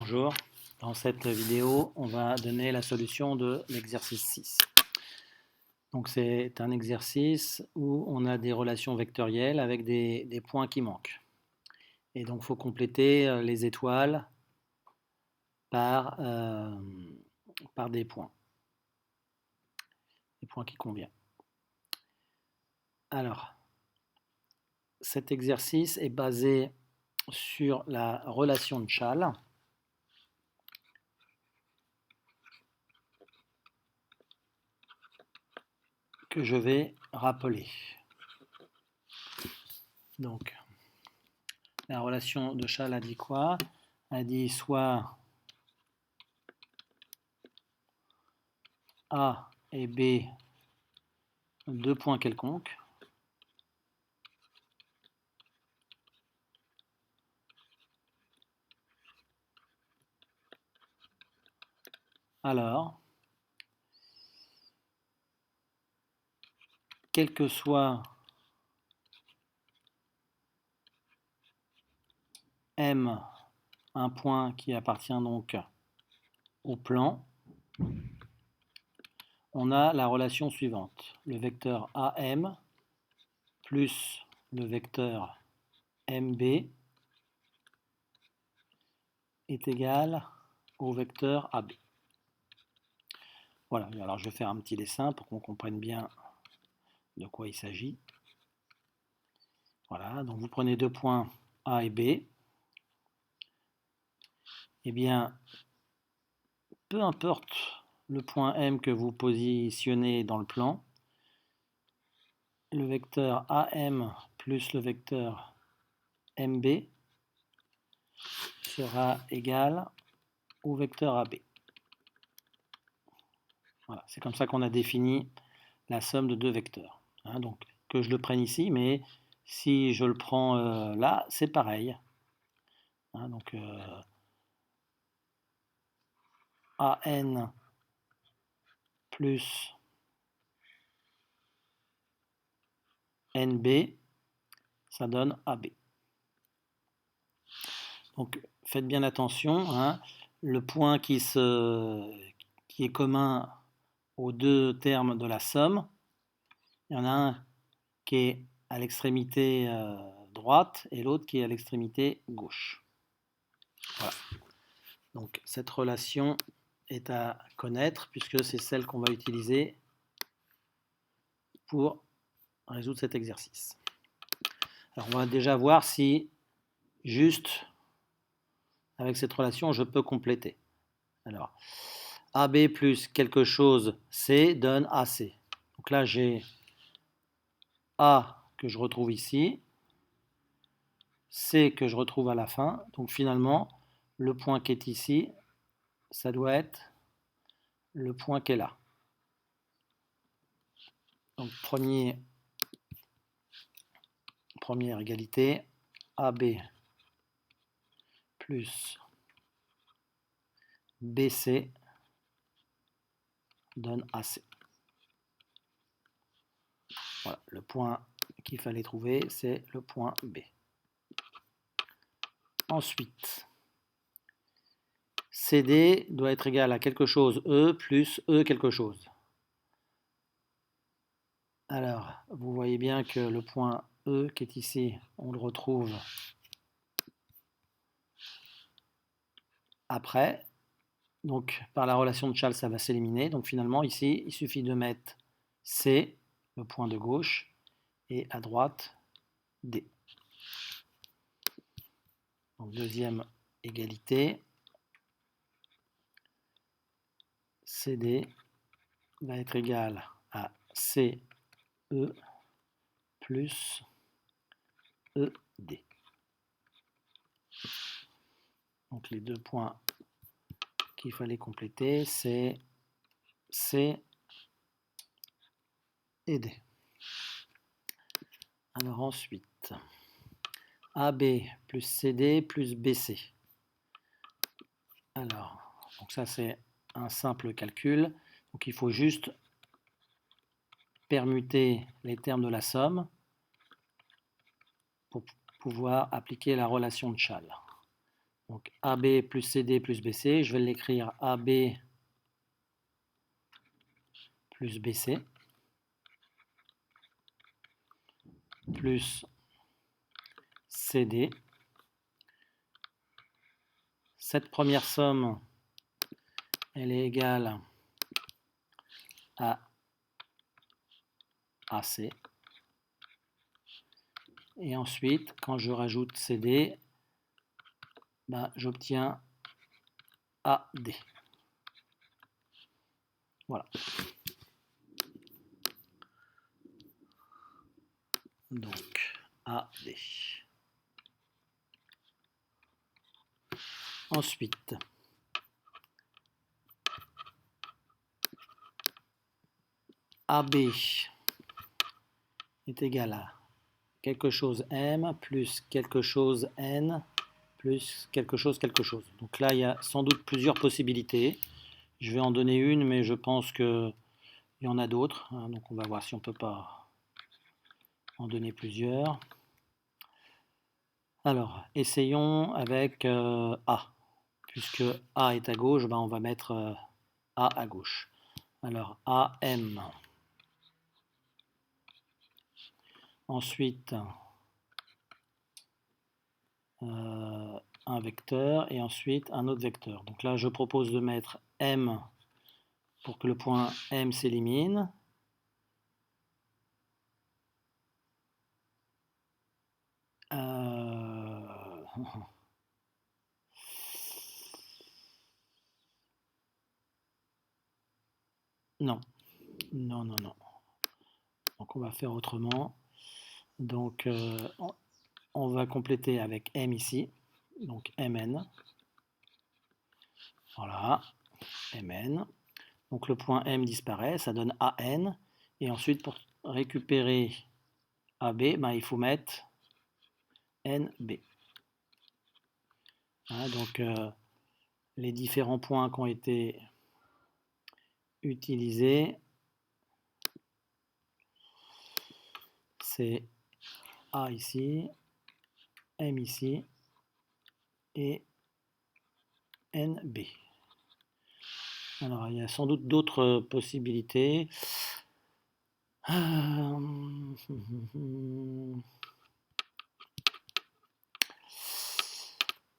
Bonjour, dans cette vidéo, on va donner la solution de l'exercice 6. Donc c'est un exercice où on a des relations vectorielles avec des points qui manquent. Et donc il faut compléter les étoiles par des points qui conviennent. Alors, cet exercice est basé sur la relation de Chasles. Que je vais rappeler. Donc, la relation de Chasles a dit quoi? A dit soit A et B, deux points quelconques, alors, quel que soit M, un point qui appartient donc au plan, on a la relation suivante. Le vecteur AM plus le vecteur MB est égal au vecteur AB. Voilà, alors je vais faire un petit dessin pour qu'on comprenne bien de quoi il s'agit. Voilà, donc vous prenez deux points A et B. Eh bien, peu importe le point M que vous positionnez dans le plan, le vecteur AM plus le vecteur MB sera égal au vecteur AB. Voilà, c'est comme ça qu'on a défini la somme de deux vecteurs. Hein, donc, que je le prenne ici, mais si je le prends là, c'est pareil. Hein, donc, AN plus NB, ça donne AB. Donc faites bien attention, hein, le point qui est commun aux deux termes de la somme, il y en a un qui est à l'extrémité droite et l'autre qui est à l'extrémité gauche. Voilà. Donc cette relation est à connaître puisque c'est celle qu'on va utiliser pour résoudre cet exercice. Alors on va déjà voir si juste avec cette relation je peux compléter. Alors AB plus quelque chose C donne AC. Donc là j'ai A que je retrouve ici, C que je retrouve à la fin. Donc finalement le point qui est ici, ça doit être le point qui est là. Donc première égalité, AB plus BC donne AC. Voilà, le point qu'il fallait trouver, c'est le point B. Ensuite, CD doit être égal à quelque chose E plus E quelque chose. Alors, vous voyez bien que le point E qui est ici, on le retrouve après. Donc, par la relation de Chasles, ça va s'éliminer. Donc, finalement, ici, il suffit de mettre C, le point de gauche, et à droite, D. Donc, deuxième égalité. CD va être égal à CE plus ED. Donc, les deux points qu'il fallait compléter, c'est C et D. Alors ensuite, AB plus CD plus BC. Alors, donc ça c'est un simple calcul. Donc il faut juste permuter les termes de la somme pour pouvoir appliquer la relation de Chasles. Donc AB plus CD plus BC, je vais l'écrire AB plus BC plus CD. Cette première somme, elle est égale à AC. Et ensuite, quand je rajoute CD, ben, j'obtiens AD. Voilà. Donc, AD. Ensuite, AB est égal à quelque chose M plus quelque chose N plus quelque chose quelque chose. Donc là, il y a sans doute plusieurs possibilités. Je vais en donner une, mais je pense qu'il y en a d'autres. Donc on va voir si on ne peut pas en donner plusieurs. Alors, essayons avec A. Puisque A est à gauche, ben on va mettre A à gauche. Alors, AM. Ensuite, un vecteur et ensuite un autre vecteur. Donc là, je propose de mettre M pour que le point M s'élimine. Non, non, non, non. Donc on va faire autrement. Donc on va compléter avec M ici. Donc Mn. Voilà, Mn. Donc le point M disparaît, ça donne AN. Et ensuite, pour récupérer AB, ben, il faut mettre NB. Hein, donc les différents points qui ont été utilisés, c'est A ici, M ici et NB. Alors il y a sans doute d'autres possibilités.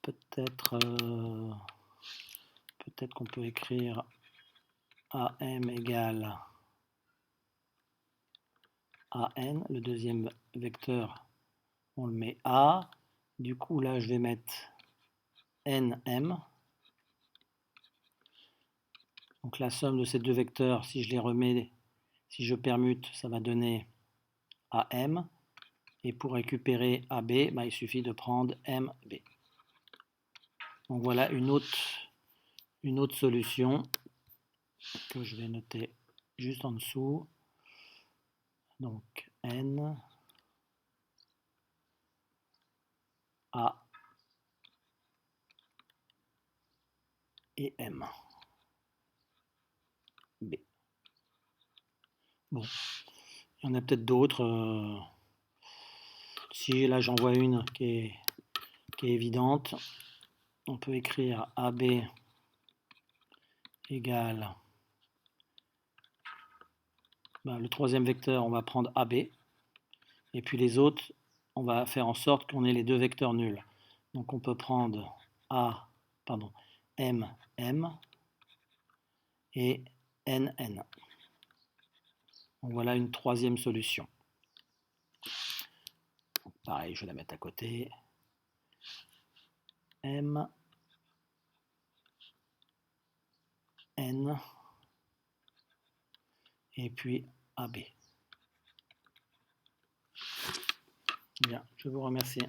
Peut-être qu'on peut écrire AM égale AN, le deuxième vecteur, on le met A. Du coup, là, je vais mettre NM. Donc la somme de ces deux vecteurs, si je les remets, si je permute, ça va donner AM. Et pour récupérer AB, bah, il suffit de prendre MB. Donc voilà une autre solution que je vais noter juste en dessous. Donc N, A et M. B. Bon, il y en a peut-être d'autres. Si là j'en vois une qui est évidente, on peut écrire AB égale, ben, le troisième vecteur, on va prendre AB, et puis les autres, on va faire en sorte qu'on ait les deux vecteurs nuls. Donc on peut prendre M et NN. Donc voilà une troisième solution. Donc pareil, je vais la mettre à côté. M, N, et puis AB. Bien, je vous remercie.